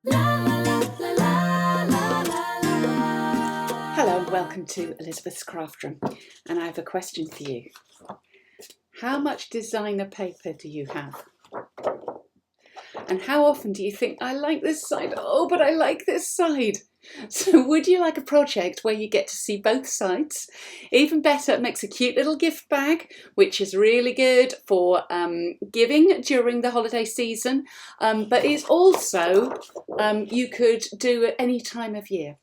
Hello and welcome to Elizabeth's Craft Room, and I have a question for you. How much designer paper do you have? And how often do you think, I like this side, oh but I like this side? So would you like a project where you get to see both sides? Even better, it makes a cute little gift bag, which is really good for giving during the holiday season, but it's also, you could do at any time of year.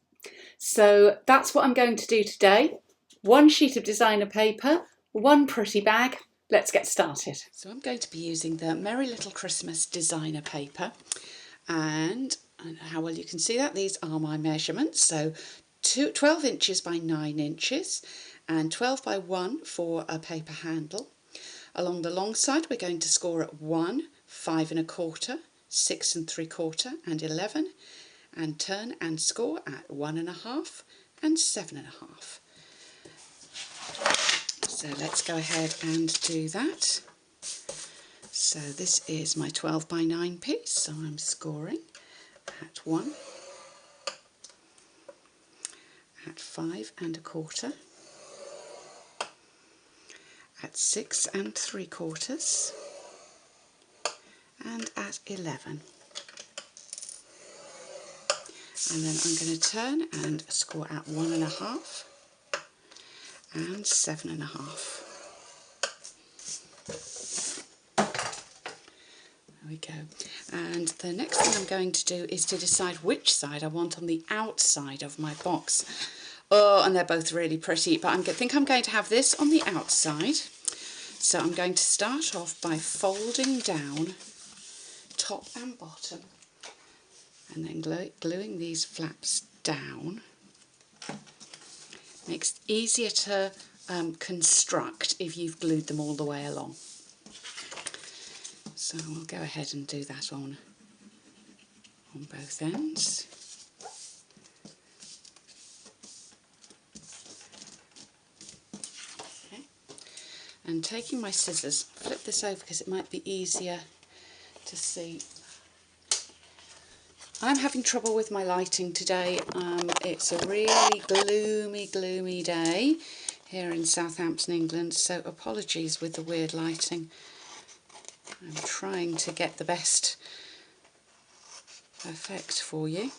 So that's what I'm going to do today. One sheet of designer paper, one pretty bag. Let's get started. So I'm going to be using the Merry Little Christmas designer paper, and how well you can see that, these are my measurements. So 12 inches by 9 inches and 12 by 1 for a paper handle. Along the long side we're going to score at 1, 5 1/4, 6 3/4 and 11, and turn and score at 1 1/2 and 7 1/2. So let's go ahead and do that. So this is my 12 by 9 piece, so I'm scoring at 1, at 5 1/4, at 6 3/4 and at 11. And then I'm going to turn and score at 1 1/2 and 7 1/2. There we go. And the next thing I'm going to do is to decide which side I want on the outside of my box. Oh, and they're both really pretty, but I think I'm going to have this on the outside. So I'm going to start off by folding down top and bottom, and then gluing these flaps down. Makes it easier to construct if you've glued them all the way along. So we'll go ahead and do that on both ends. Okay. And taking my scissors, flip this over because it might be easier to see. I'm having trouble with my lighting today. It's a really gloomy day here in Southampton, England, so apologies with the weird lighting. I'm trying to get the best effect for you.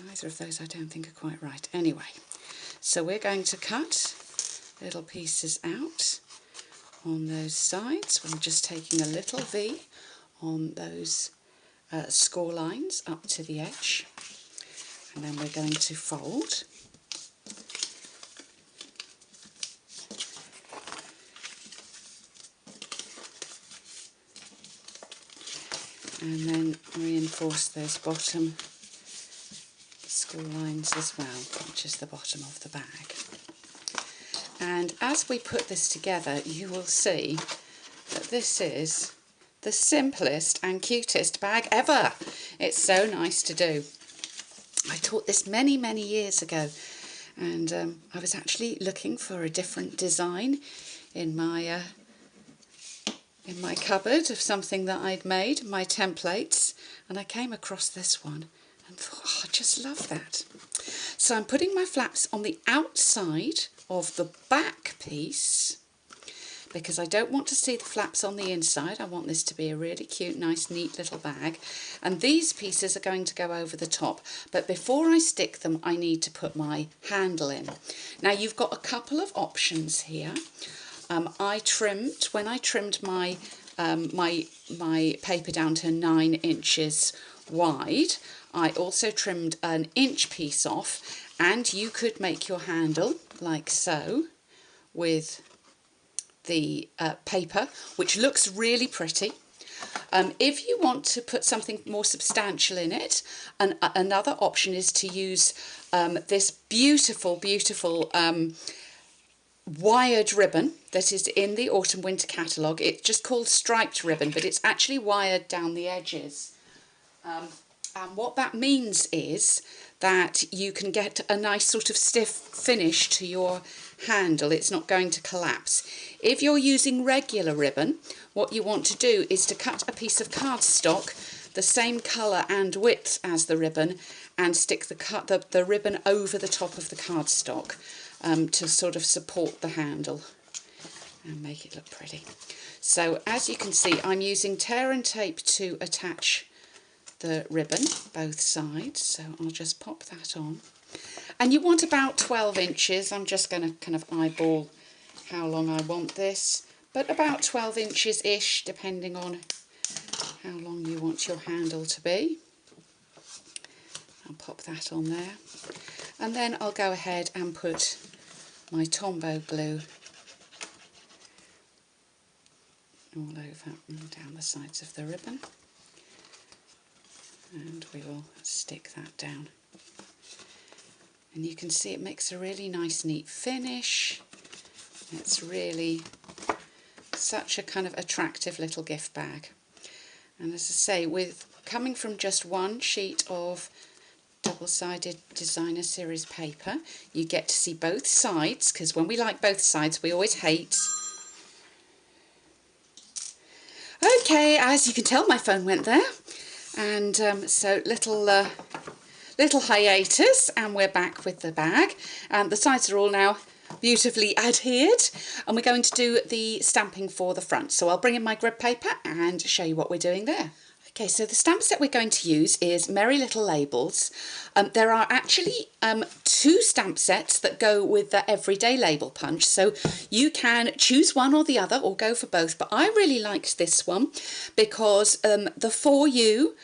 Neither of those I don't think are quite right. Anyway, so we're going to cut little pieces out on those sides. We're just taking a little V on those score lines up to the edge, and then we're going to fold. And then reinforce those bottom score lines as well, which is the bottom of the bag. And as we put this together, you will see that this is the simplest and cutest bag ever. It's so nice to do. I taught this many years ago, and I was actually looking for a different design in my cupboard of something that I'd made, my templates, and I came across this one and thought, oh, I just love that. So I'm putting my flaps on the outside of the back piece because I don't want to see the flaps on the inside. I want this to be a really cute, nice, neat little bag. And these pieces are going to go over the top. But before I stick them, I need to put my handle in. Now you've got a couple of options here. When I trimmed my my paper down to 9 inches wide, I also trimmed an inch piece off, and you could make your handle like so with the paper, which looks really pretty. If you want to put something more substantial in it, another option is to use this beautiful wired ribbon that is in the autumn winter catalogue. It's just called striped ribbon, but it's actually wired down the edges. And what that means is that you can get a nice sort of stiff finish to your handle. It's not going to collapse. If you're using regular ribbon, what you want to do is to cut a piece of cardstock the same colour and width as the ribbon and stick the ribbon over the top of the cardstock to sort of support the handle and make it look pretty. So as you can see, I'm using tear and tape to attach the ribbon, both sides, so I'll just pop that on. And you want about 12 inches. I'm just going to kind of eyeball how long I want this, but about 12 inches-ish, depending on how long you want your handle to be. I'll pop that on there. And then I'll go ahead and put my Tombow glue all over and down the sides of the ribbon. And we will stick that down. And you can see it makes a really nice, neat finish. It's really such a kind of attractive little gift bag. And as I say, with coming from just one sheet of double-sided designer series paper, you get to see both sides, because when we like both sides, we always hate. Okay, as you can tell, my phone went there. And so little hiatus, and we're back with the bag. The sides are all now beautifully adhered, and we're going to do the stamping for the front. So I'll bring in my grid paper and show you what we're doing there. Okay, so the stamp set we're going to use is Merry Little Labels. There are actually 2 stamp sets that go with the Everyday Label Punch, so you can choose one or the other or go for both, but I really liked this one because the For You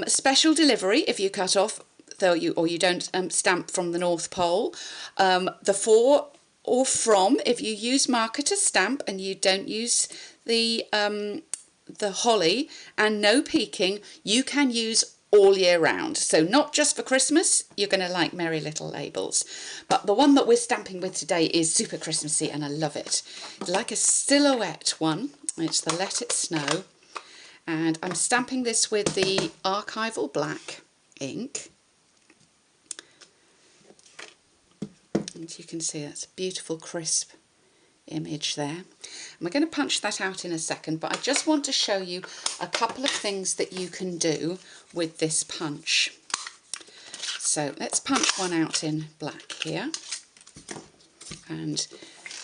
special delivery, if you cut off or you don't stamp from the North Pole, the For or From, if you use marker to stamp and you don't use the holly and no peaking, you can use all year round. So not just for Christmas, you're going to like Merry Little Labels. But the one that we're stamping with today is super Christmassy and I love it. It's like a silhouette one. It's the Let It Snow. And I'm stamping this with the Archival Black ink. And you can see that's a beautiful crisp image there. And we're going to punch that out in a second, but I just want to show you a couple of things that you can do with this punch. So let's punch one out in black here, and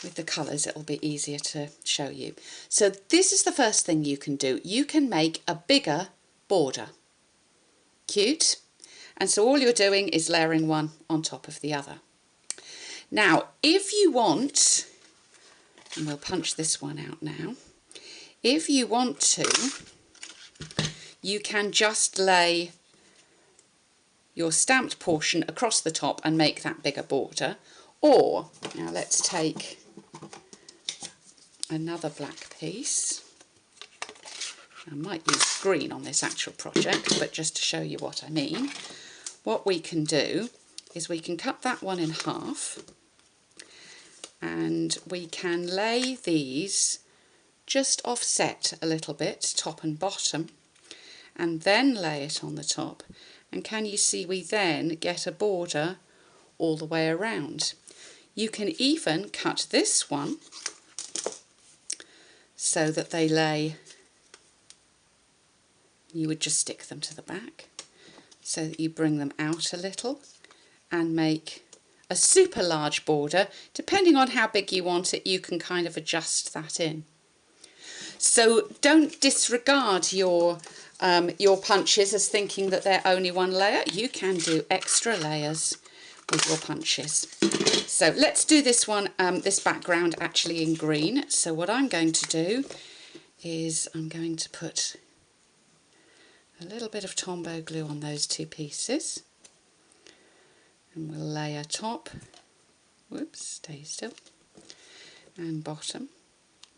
with the colours it'll be easier to show you. So this is the first thing you can do. You can make a bigger border. Cute. And so all you're doing is layering one on top of the other. Now if you want, and we'll punch this one out now, if you want to, you can just lay your stamped portion across the top and make that bigger border. Or, now let's take another black piece. I might use green on this actual project, but just to show you what I mean, what we can do is we can cut that one in half, and we can lay these just offset a little bit, top and bottom, and then lay it on the top. And can you see we then get a border all the way around? You can even cut this one so that they lay, you would just stick them to the back, so that you bring them out a little and make a super large border. Depending on how big you want it, you can kind of adjust that in. So don't disregard your punches as thinking that they're only one layer. You can do extra layers with your punches. So let's do this one, this background actually in green. So what I'm going to do is I'm going to put a little bit of Tombow glue on those 2 pieces. And we'll layer top, whoops, stay still, and bottom.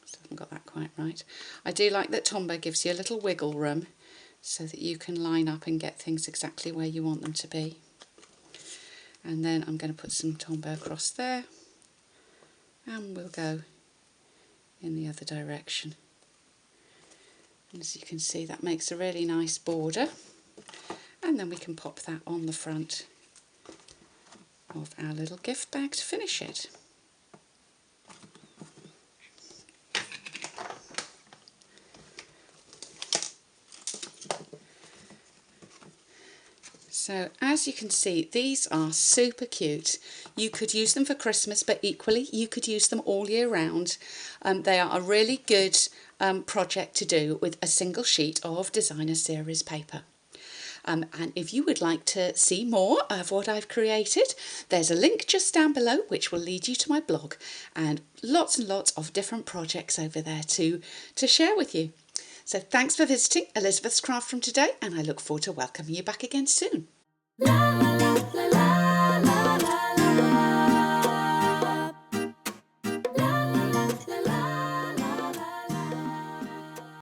So I haven't got that quite right. I do like that Tombow gives you a little wiggle room so that you can line up and get things exactly where you want them to be. And then I'm going to put some Tombow across there, and we'll go in the other direction. And as you can see, that makes a really nice border, and then we can pop that on the front of our little gift bag to finish it. So as you can see, these are super cute. You could use them for Christmas, but equally you could use them all year round. They are a really good project to do with a single sheet of designer series paper. And if you would like to see more of what I've created, there's a link just down below which will lead you to my blog, and lots of different projects over there to share with you. So thanks for visiting Elizabeth's Craft Room today, and I look forward to welcoming you back again soon.